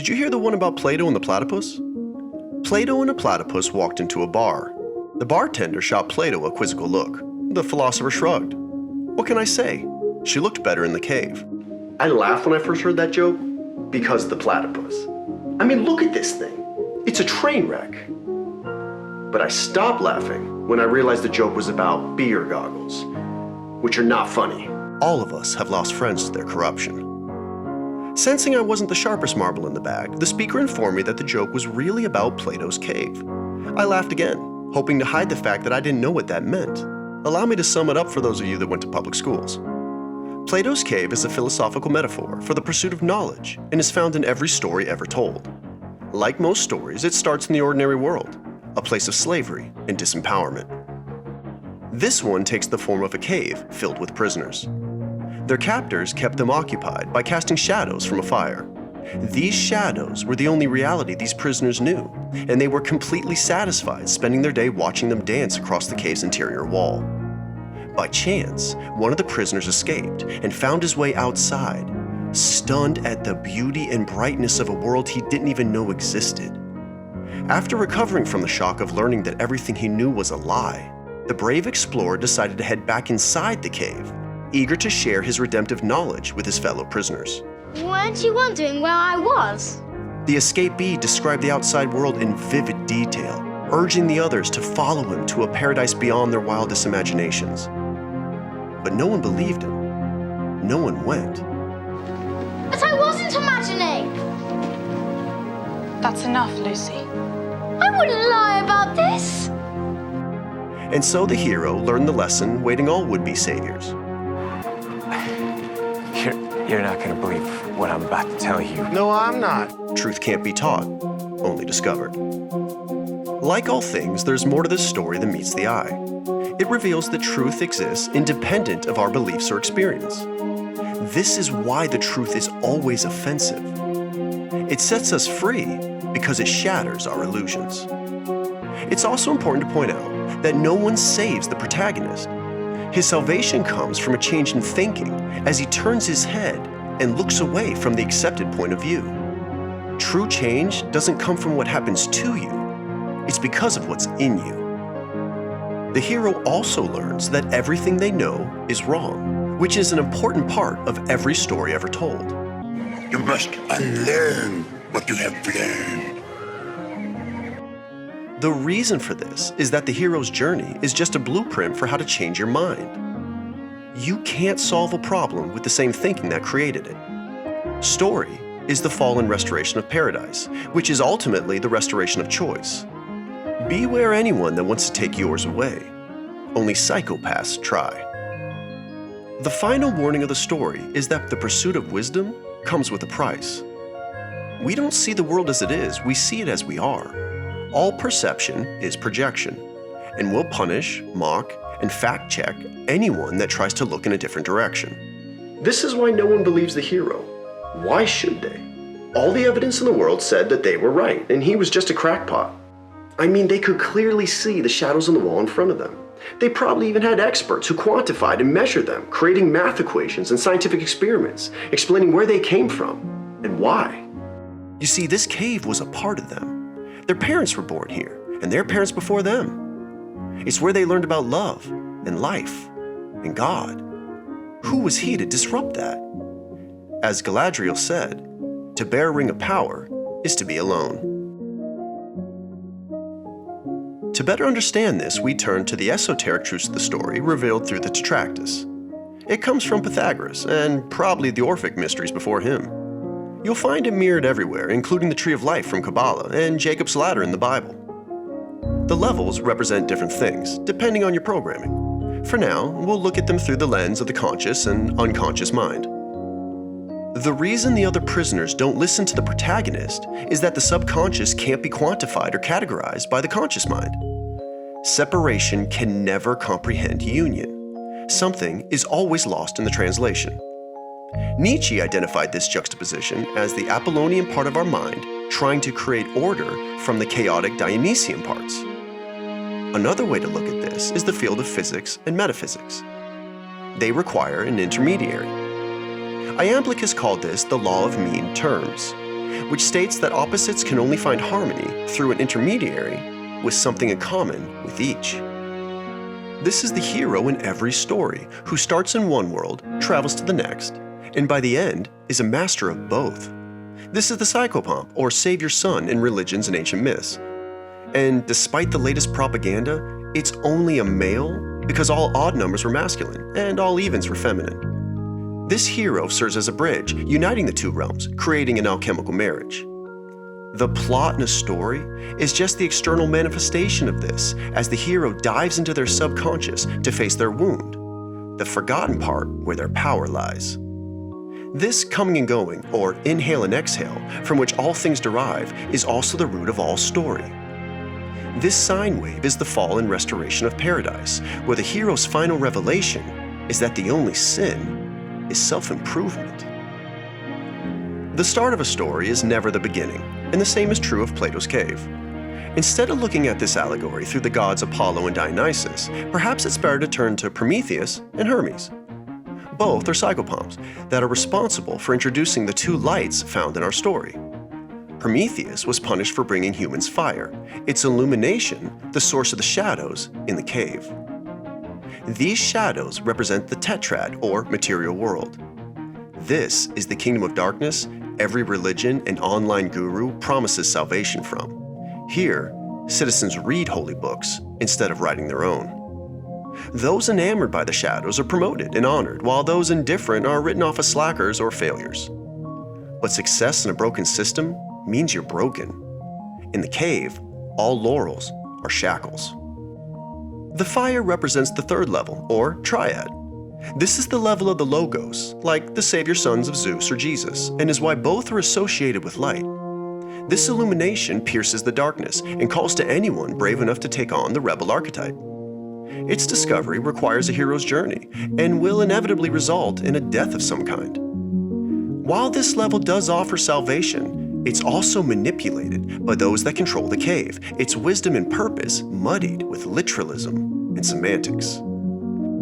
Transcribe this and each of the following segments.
Did you hear the one about Plato and the platypus? Plato and a platypus walked into a bar. The bartender shot Plato a quizzical look. The philosopher shrugged. What can I say? She looked better in the cave. I laughed when I first heard that joke because of the platypus. I mean, look at this thing. It's a train wreck. But I stopped laughing when I realized the joke was about beer goggles, which are not funny. All of us have lost friends to their corruption. Sensing I wasn't the sharpest marble in the bag, the speaker informed me that the joke was really about Plato's cave. I laughed again, hoping to hide the fact that I didn't know what that meant. Allow me to sum it up for those of you that went to public schools. Plato's cave is a philosophical metaphor for the pursuit of knowledge and is found in every story ever told. Like most stories, it starts in the ordinary world, a place of slavery and disempowerment. This one takes the form of a cave filled with prisoners. Their captors kept them occupied by casting shadows from a fire. These shadows were the only reality these prisoners knew, and they were completely satisfied spending their day watching them dance across the cave's interior wall. By chance, one of the prisoners escaped and found his way outside, stunned at the beauty and brightness of a world he didn't even know existed. After recovering from the shock of learning that everything he knew was a lie, the brave explorer decided to head back inside the cave, eager to share his redemptive knowledge with his fellow prisoners. Weren't you wondering where I was? The escapee described the outside world in vivid detail, urging the others to follow him to a paradise beyond their wildest imaginations. But no one believed him. No one went. But I wasn't imagining! That's enough, Lucy. I wouldn't lie about this! And so the hero learned the lesson waiting all would-be saviors. You're not going to believe what I'm about to tell you. No, I'm not. Truth can't be taught, only discovered. Like all things, there's more to this story than meets the eye. It reveals that truth exists independent of our beliefs or experience. This is why the truth is always offensive. It sets us free because it shatters our illusions. It's also important to point out that no one saves the protagonist. His salvation comes from a change in thinking as he turns his head and looks away from the accepted point of view. True change doesn't come from what happens to you, it's because of what's in you. The hero also learns that everything they know is wrong, which is an important part of every story ever told. You must unlearn what you have learned. The reason for this is that the hero's journey is just a blueprint for how to change your mind. You can't solve a problem with the same thinking that created it. Story is the fall and restoration of paradise, which is ultimately the restoration of choice. Beware anyone that wants to take yours away. Only psychopaths try. The final warning of the story is that the pursuit of wisdom comes with a price. We don't see the world as it is, we see it as we are. All perception is projection, and we'll punish, mock, and fact-check anyone that tries to look in a different direction. This is why no one believes the hero. Why should they? All the evidence in the world said that they were right, and he was just a crackpot. I mean, they could clearly see the shadows on the wall in front of them. They probably even had experts who quantified and measured them, creating math equations and scientific experiments, explaining where they came from and why. You see, this cave was a part of them. Their parents were born here, and their parents before them. It's where they learned about love and life and God. Who was he to disrupt that? As Galadriel said, to bear a ring of power is to be alone. To better understand this, we turn to the esoteric truths of the story revealed through the Tetractys. It comes from Pythagoras and probably the Orphic mysteries before him. You'll find it mirrored everywhere, including the Tree of Life from Kabbalah and Jacob's Ladder in the Bible. The levels represent different things, depending on your programming. For now, we'll look at them through the lens of the conscious and unconscious mind. The reason the other prisoners don't listen to the protagonist is that the subconscious can't be quantified or categorized by the conscious mind. Separation can never comprehend union. Something is always lost in the translation. Nietzsche identified this juxtaposition as the Apollonian part of our mind trying to create order from the chaotic Dionysian parts. Another way to look at this is the field of physics and metaphysics. They require an intermediary. Iamblichus called this the law of mean terms. which states that opposites can only find harmony through an intermediary with something in common with each. This is the hero in every story, who starts in one world, travels to the next, and by the end is a master of both. This is the psychopomp, or savior son in religions and ancient myths. And despite the latest propaganda, it's only a male because all odd numbers were masculine and all evens were feminine. This hero serves as a bridge, uniting the two realms, creating an alchemical marriage. The plot in a story is just the external manifestation of this, as the hero dives into their subconscious to face their wound, the forgotten part where their power lies. This coming and going, or inhale and exhale, from which all things derive, is also the root of all story. This sine wave is the fall and restoration of paradise, where the hero's final revelation is that the only sin is self-improvement. The start of a story is never the beginning, and the same is true of Plato's cave. Instead of looking at this allegory through the gods Apollo and Dionysus, perhaps it's better to turn to Prometheus and Hermes. Both are psychopomps that are responsible for introducing the two lights found in our story. Prometheus was punished for bringing humans fire, its illumination the source of the shadows in the cave. These shadows represent the tetrad, or material world. This is the kingdom of darkness every religion and online guru promises salvation from. Here, citizens read holy books instead of writing their own. Those enamored by the shadows are promoted and honored, while those indifferent are written off as slackers or failures. But success in a broken system means you're broken. In the cave, all laurels are shackles. The fire represents the third level, or triad. This is the level of the logos, like the savior sons of Zeus or Jesus, and is why both are associated with light. This illumination pierces the darkness and calls to anyone brave enough to take on the rebel archetype. Its discovery requires a hero's journey and will inevitably result in a death of some kind. While this level does offer salvation, it's also manipulated by those that control the cave, its wisdom and purpose muddied with literalism and semantics.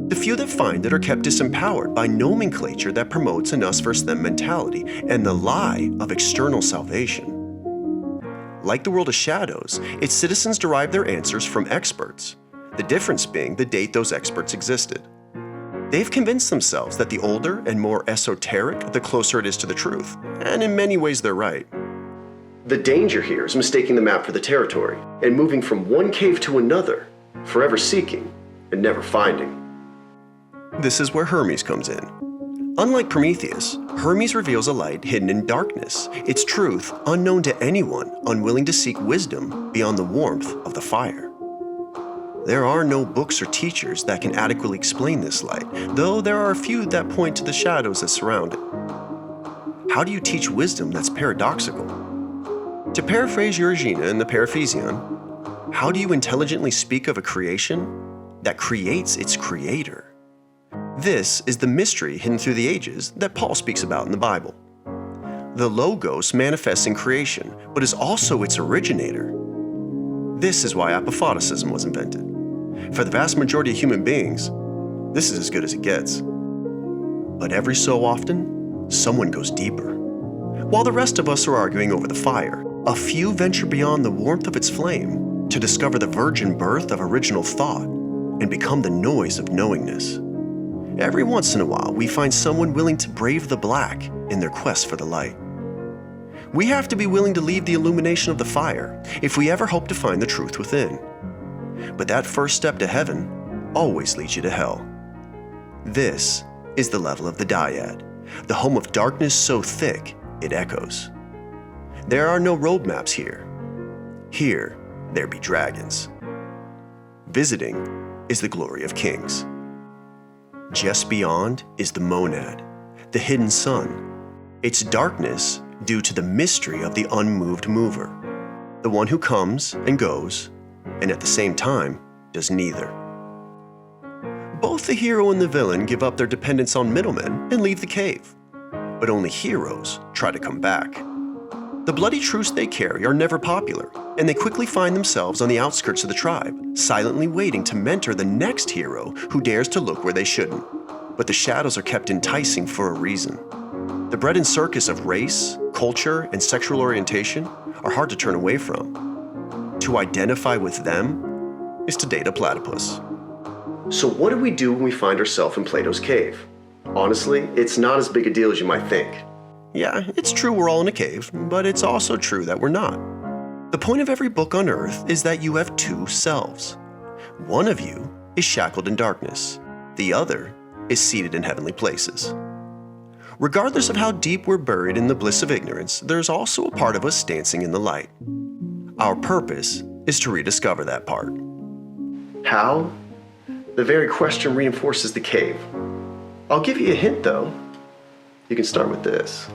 The few that find it are kept disempowered by nomenclature that promotes an us versus them mentality and the lie of external salvation. Like the world of shadows, its citizens derive their answers from experts, the difference being the date those experts existed. They've convinced themselves that the older and more esoteric, the closer it is to the truth, and in many ways they're right. The danger here is mistaking the map for the territory and moving from one cave to another, forever seeking and never finding. This is where Hermes comes in. Unlike Prometheus, Hermes reveals a light hidden in darkness, its truth unknown to anyone unwilling to seek wisdom beyond the warmth of the fire. There are no books or teachers that can adequately explain this light, though there are a few that point to the shadows that surround it. How do you teach wisdom that's paradoxical? To paraphrase Eurygena in the Paraphesion, how do you intelligently speak of a creation that creates its creator? This is the mystery hidden through the ages that Paul speaks about in the Bible. The Logos manifests in creation, but is also its originator. This is why apophatism was invented. For the vast majority of human beings, this is as good as it gets. But every so often, someone goes deeper. While the rest of us are arguing over the fire, a few venture beyond the warmth of its flame to discover the virgin birth of original thought and become the noise of knowingness. Every once in a while, we find someone willing to brave the black in their quest for the light. We have to be willing to leave the illumination of the fire if we ever hope to find the truth within. But that first step to heaven always leads you to hell. This is the level of the dyad, the home of darkness so thick it echoes. There are no roadmaps here. Here, there be dragons. Visiting is the glory of kings. Just beyond is the monad, the hidden sun, its darkness due to the mystery of the unmoved mover, the one who comes and goes, and at the same time does neither. Both the hero and the villain give up their dependence on middlemen and leave the cave, but only heroes try to come back. The bloody truths they carry are never popular, and they quickly find themselves on the outskirts of the tribe, silently waiting to mentor the next hero who dares to look where they shouldn't. But the shadows are kept enticing for a reason. The bread and circus of race, culture and sexual orientation are hard to turn away from. To identify with them is to date a platypus. So what do we do when we find ourselves in Plato's cave? Honestly, it's not as big a deal as you might think. Yeah, it's true we're all in a cave, but it's also true that we're not. The point of every book on earth is that you have two selves. One of you is shackled in darkness. The other is seated in heavenly places. Regardless of how deep we're buried in the bliss of ignorance, there's also a part of us dancing in the light. Our purpose is to rediscover that part. How? The very question reinforces the cave. I'll give you a hint though. You can start with this.